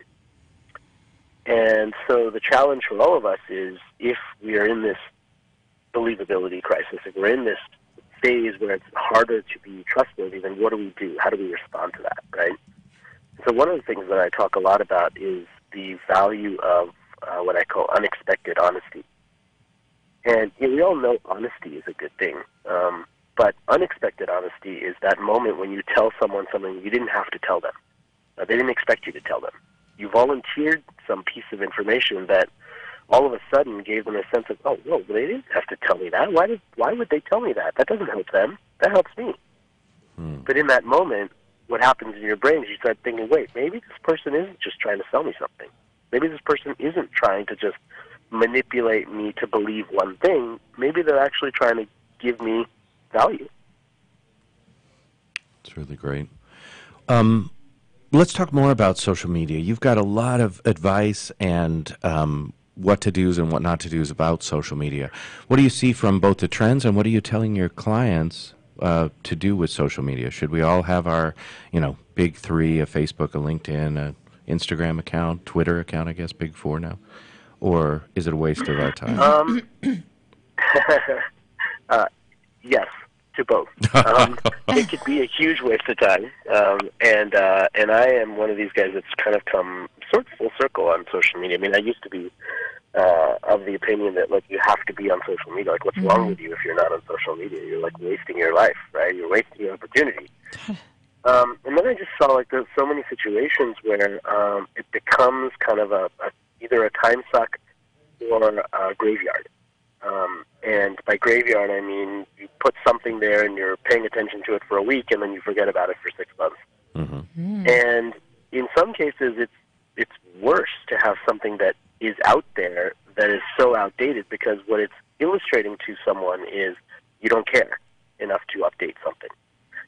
And so the challenge for all of us is, if we are in this believability crisis, if we're in this phase where it's harder to be trustworthy, then what do we do? How do we respond to that, right? So one of the things that I talk a lot about is the value of what I call unexpected honesty. And we all know honesty is a good thing, but unexpected honesty is that moment when you tell someone something you didn't have to tell them. They didn't expect you to tell them. You volunteered some piece of information that all of a sudden gave them a sense of, oh, no, they didn't have to tell me that. Why would they tell me that? That doesn't help them. That helps me. But in that moment, what happens in your brain is you start thinking, wait, maybe this person isn't just trying to sell me something. Maybe this person isn't trying to just manipulate me to believe one thing. Maybe they're actually trying to give me value. It's really great. Let's talk more about social media. You've got a lot of advice and what to do's and what not to do's about social media. What do you see from both the trends, and what are you telling your clients to do with social media? Should we all have our, big three, a Facebook, a LinkedIn, a Instagram account, Twitter account, I guess, big four now? Or is it a waste of our time? Yes, to both. It could be a huge waste of time, and I am one of these guys that's kind of come sort of full circle on social media. I mean, I used to be of the opinion that, like, you have to be on social media. Like, what's wrong with you if you're not on social media? You're, like, wasting your life, right? You're wasting your opportunity. And then I just saw, like, there's so many situations where it becomes kind of either a time suck or a graveyard. And by graveyard, I mean you put something there and you're paying attention to it for a week, and then you forget about it for 6 months. And in some cases, it's worse to have something that is out there that is so outdated, because what it's illustrating to someone is you don't care enough to update something.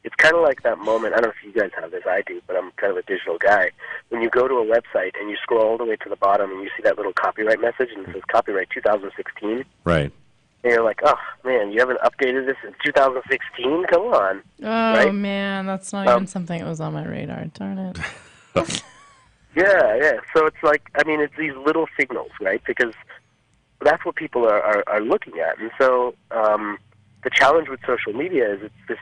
It's kind of like that moment, I don't know if you guys have this, I do, but I'm kind of a digital guy. When you go to a website and you scroll all the way to the bottom and you see that little copyright message and it says copyright 2016. Right. And you're like, oh, man, you haven't updated this in 2016? Come on. Oh, right? man, that's not even something that was on my radar. Darn it. Yeah. So it's like, I mean, it's these little signals, right? Because that's what people are looking at. And so the challenge with social media is it's this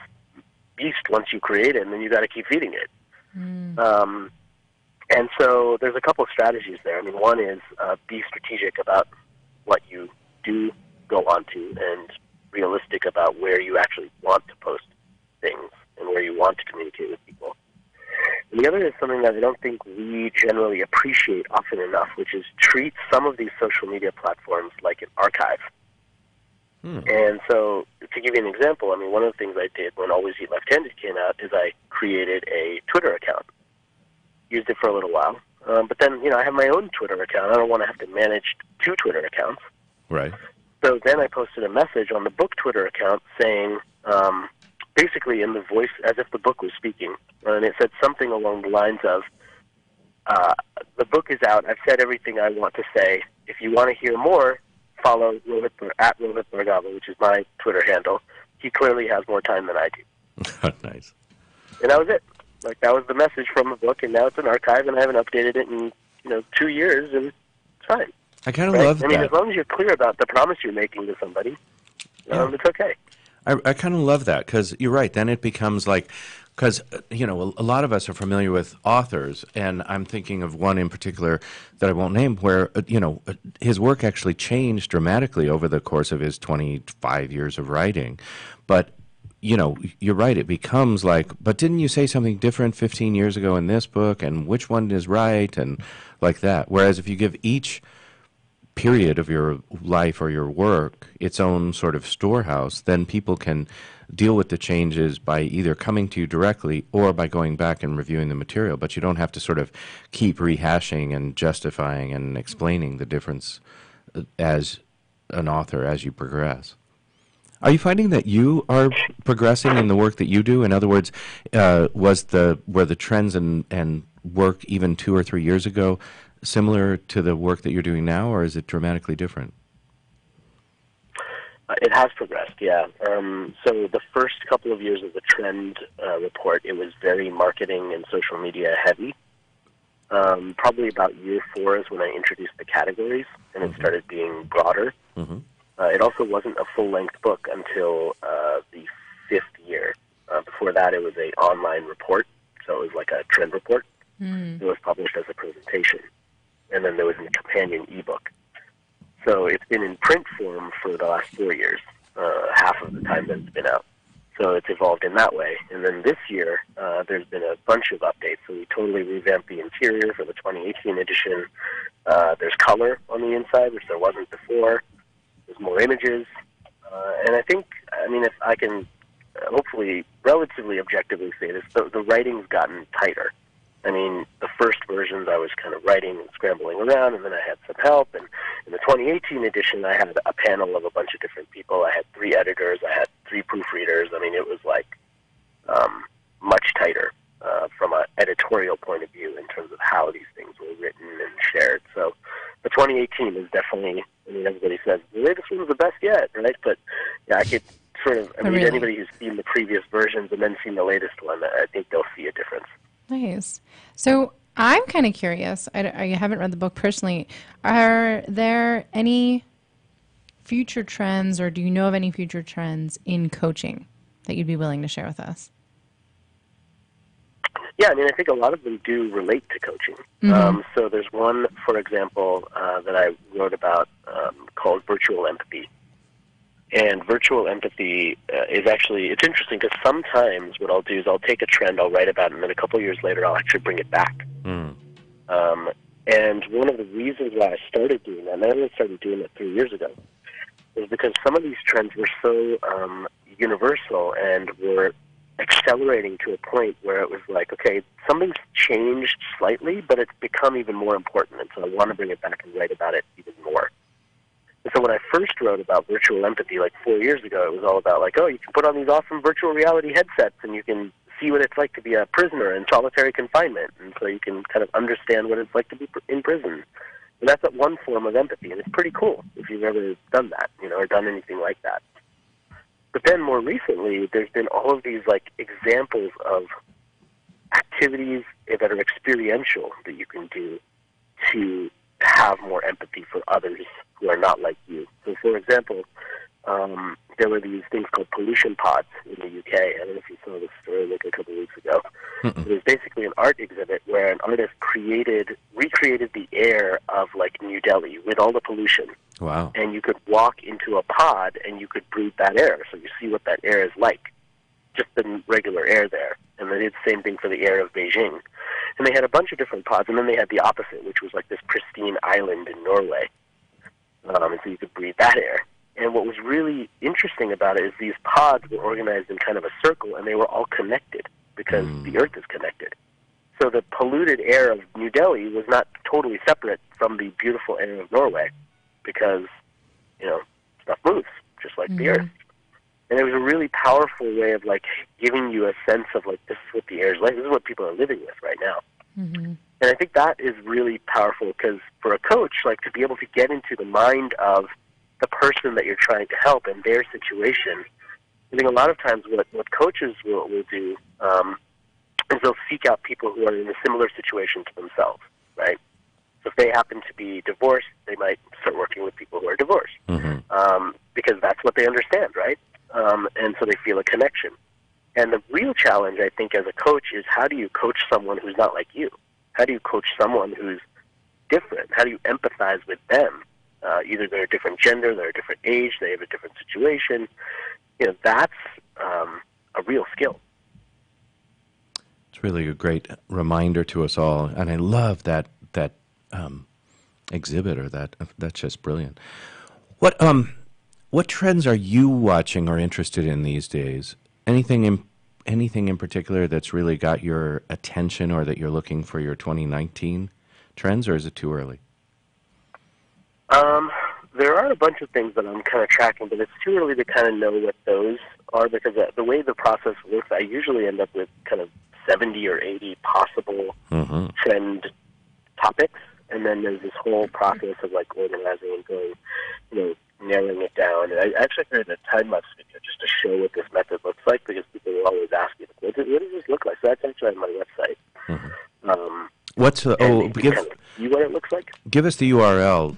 beast once you create it, and then you got to keep feeding it. And so there's a couple of strategies there. I mean, one is be strategic about what you do go onto, and realistic about where you actually want to post things and where you want to communicate with people. And the other is something that I don't think we generally appreciate often enough, which is treat some of these social media platforms like an archive. And so, to give you an example, I mean, one of the things I did when Always Eat Left-Handed came out is I created a Twitter account. Used it for a little while. But then, I have my own Twitter account. I don't want to have to manage 2 Twitter accounts. Right. So then I posted a message on the book Twitter account saying, basically in the voice, as if the book was speaking. And it said something along the lines of, the book is out. I've said everything I want to say. If you want to hear more, follow at Rohit Bhargava, which is my Twitter handle. He clearly has more time than I do. Nice. And that was it. Like, that was the message from the book, and now it's an archive, and I haven't updated it in 2 years, and it's fine. I kind of love that. I mean, as long as you're clear about the promise you're making to somebody, it's okay. I kind of love that, because you're right. Then it becomes like, because, a lot of us are familiar with authors, and I'm thinking of one in particular that I won't name, where, his work actually changed dramatically over the course of his 25 years of writing. But, you're right. It becomes like, but didn't you say something different 15 years ago in this book, and which one is right, and like that. Whereas if you give each period of your life or your work its own sort of storehouse, then people can deal with the changes by either coming to you directly or by going back and reviewing the material. But you don't have to sort of keep rehashing and justifying and explaining the difference as an author as you progress. Are you finding that you are progressing in the work that you do? In other words, were the trends and work even 2 or 3 years ago similar to the work that you're doing now, or is it dramatically different? It has progressed, yeah. So the first couple of years of the trend report, it was very marketing and social media heavy. Probably about year 4 is when I introduced the categories, and it started being broader. Mm-hmm. It also wasn't a full-length book until the 5th year. Before that, it was an online report, so it was like a trend report. It was published as a presentation, and then there was a companion ebook. So it's been in print form for the last 4 years, half of the time that it's been out. So it's evolved in that way. And then this year, there's been a bunch of updates. So we totally revamped the interior for the 2018 edition. There's color on the inside, which there wasn't before. There's more images. And I think, I mean, if I can hopefully relatively objectively say this, the writing's gotten tighter. I mean, the first versions I was kind of writing and scrambling around, and then I had some help. And in the 2018 edition, I had a panel of a bunch of different people. I had 3 editors. I had 3 proofreaders. I mean, it was like much tighter from an editorial point of view in terms of how these things were written and shared. So the 2018 is definitely, I mean, everybody says, the latest one's the best yet, right? But yeah, I could sort of, I mean, really? Anybody who's seen the previous versions and then seen the latest one, I think they'll see a difference. Nice. So I'm kind of curious. I haven't read the book personally. Are there any future trends, or do you know of any future trends in coaching that you'd be willing to share with us? Yeah, I mean, I think a lot of them do relate to coaching. So there's one, for example, that I wrote about called virtual empathy. And virtual empathy is actually, it's interesting because sometimes what I'll do is I'll take a trend, I'll write about it, and then a couple of years later I'll actually bring it back. And one of the reasons why I started doing that, and I only started doing it 3 years ago, is because some of these trends were so universal and were accelerating to a point where it was like, okay, something's changed slightly, but it's become even more important, and so I want to bring it back and write about it even more. And so when I first wrote about virtual empathy like 4 years ago, it was all about like, oh, you can put on these awesome virtual reality headsets and you can see what it's like to be a prisoner in solitary confinement, and so you can kind of understand what it's like to be in prison. And that's one form of empathy, and it's pretty cool if you've ever done that, you know, or done anything like that. But then more recently, there's been all of these like examples of activities that are experiential that you can do to have more empathy for others who are not like you. So, for example, there were these things called pollution pods in the UK. I don't know if you saw this story like a couple of weeks ago. It was basically an art exhibit where an artist recreated the air of like New Delhi with all the pollution. Wow. And you could walk into a pod and you could breathe that air. So you see what that air is like, just the regular air there. And they did the same thing for the air of Beijing. And they had a bunch of different pods, and then they had the opposite, which was like this pristine island in Norway. And so you could breathe that air. And what was really interesting about it is these pods were organized in kind of a circle, and they were all connected because the Earth is connected. So the polluted air of New Delhi was not totally separate from the beautiful air of Norway because, you know, stuff moves, just like the Earth. And it was a really powerful way of, like, giving you a sense of, like, this is what the air is like. This is what people are living with right now. And I think that is really powerful because for a coach, like, to be able to get into the mind of the person that you're trying to help and their situation, I think a lot of times what coaches will do is they'll seek out people who are in a similar situation to themselves, right? So if they happen to be divorced, they might start working with people who are divorced because that's what they understand, right? And so they feel a connection. And the real challenge, I think, as a coach is how do you coach someone who's not like you? How do you coach someone who's different? How do you empathize with them? Either they're a different gender, they're a different age, they have a different situation. You know, that's a real skill. It's really a great reminder to us all, and I love that exhibitor. That's just brilliant. What trends are you watching or interested in these days? Anything in particular that's really got your attention, or that you're looking for your 2019 trends, or is it too early? There are a bunch of things that I'm kind of tracking, but it's too early to kind of know what those are, because the way the process works, I usually end up with kind of 70 or 80 possible trend topics, and then there's this whole process of like organizing and going, narrowing it down. And I actually created a time-lapse video just to show what this method looks like, because people will always ask me, what does this look like? So that's actually on my website. What's see what it looks like? Give us the URL,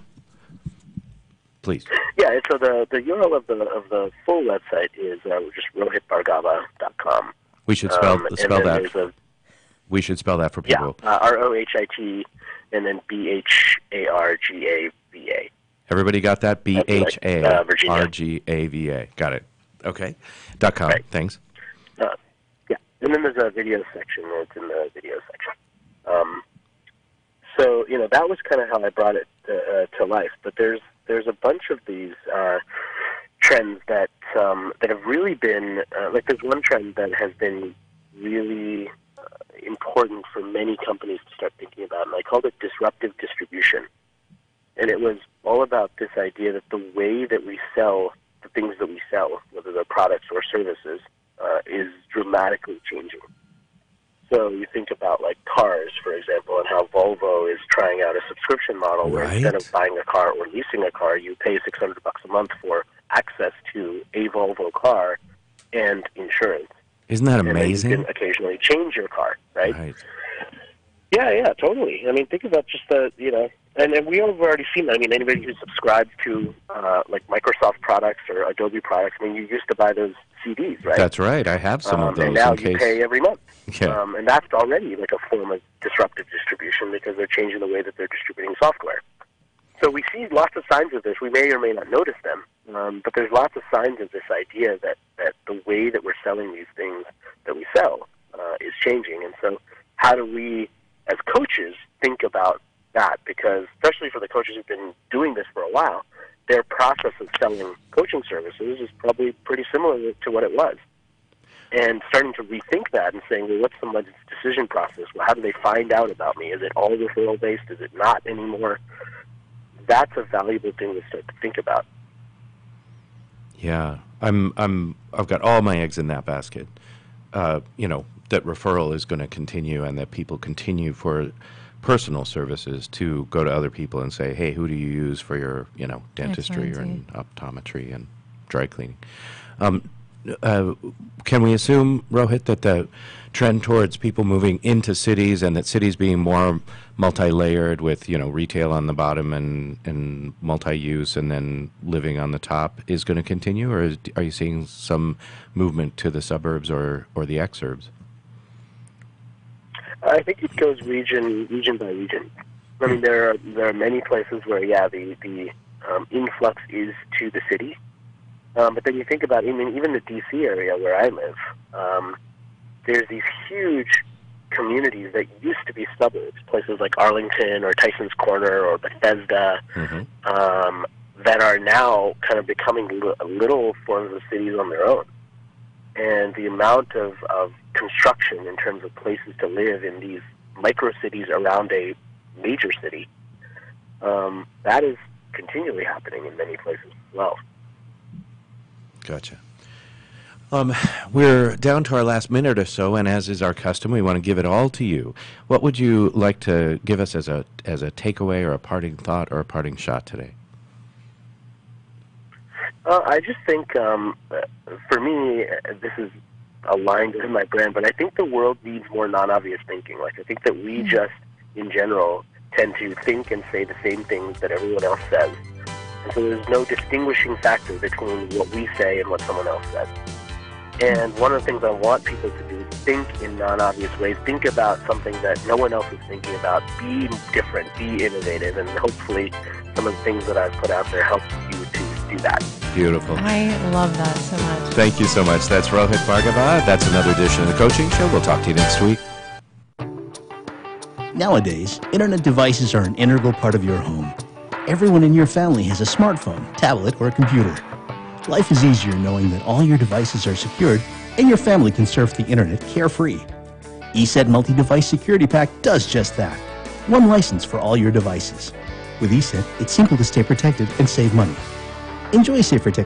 please. Yeah, so the URL of the full website is just rohitbhargava.com. We should spell that. We should spell that for people. Yeah, ROHIT and then BHARGAVA. Everybody got that? Virginia. BHARGAVA. Got it. Okay. .com. Right. Thanks. Yeah, and then there's a video section. It's in the video section. So that was kind of how I brought it to life. But there's a bunch of these trends that have really been like there's one trend that has been really important for many companies to start thinking about, and I called it disruptive distribution. And it was all about this idea that the way that we sell the things that we sell, whether they're products or services, is dramatically changing. So you think about like cars, for example, and how Volvo is trying out a subscription model where instead of buying a car or leasing a car, you pay $600 a month for access to a Volvo car and insurance. Isn't that amazing? And you can occasionally change your car, right? Yeah, totally. I mean, think about just and we have already seen that. I mean, anybody who subscribes to like Microsoft products or Adobe products, I mean, you used to buy those CDs, right? That's right. I have some of those. And now you pay every month. Yeah. And that's already like a form of disruptive distribution, because they're changing the way that they're distributing software. So we see lots of signs of this. We may or may not notice them, but there's lots of signs of this idea that the way that we're selling these things that we sell is changing. And so how do we, as coaches, think about that? Because especially for the coaches who've been doing this for a while, their process of selling coaching services is probably pretty similar to what it was. And starting to rethink that and saying, well, what's someone's decision process? Well, how do they find out about me? Is it all referral-based? Is it not anymore? That's a valuable thing to start to think about. Yeah, I've got all my eggs in that basket. That referral is going to continue, and that people continue for personal services to go to other people and say, hey, who do you use for your, dentistry or optometry and dry cleaning? Can we assume, Rohit, that the trend towards people moving into cities, and that cities being more multi-layered with, retail on the bottom and multi-use and then living on the top is going to continue? Or are you seeing some movement to the suburbs or the exurbs? I think it goes region by region. I mean, there are many places where, the influx is to the city. But then you think about even the D.C. area where I live, there's these huge communities that used to be suburbs, places like Arlington or Tyson's Corner or Bethesda, that are now kind of becoming little forms of cities on their own. And the amount of construction in terms of places to live in these micro-cities around a major city, that is continually happening in many places as well. Gotcha. We're down to our last minute or so, and as is our custom, we want to give it all to you. What would you like to give us as a takeaway or a parting thought or a parting shot today? I just think, for me, this is aligned with my brand, but I think the world needs more non-obvious thinking. Like, I think that we just, in general, tend to think and say the same things that everyone else says. And so there's no distinguishing factor between what we say and what someone else says. And one of the things I want people to do is think in non-obvious ways. Think about something that no one else is thinking about. Be different. Be innovative. And hopefully some of the things that I've put out there help you to do that. Beautiful. I love that so much. Thank you so much. That's Rohit Bhargava. That's another edition of The Coaching Show. We'll talk to you next week. Nowadays, internet devices are an integral part of your home. Everyone in your family has a smartphone, tablet, or a computer. Life is easier knowing that all your devices are secured and your family can surf the internet carefree. ESET Multi-Device Security Pack does just that. One license for all your devices. With ESET, it's simple to stay protected and save money. Enjoy safer technology.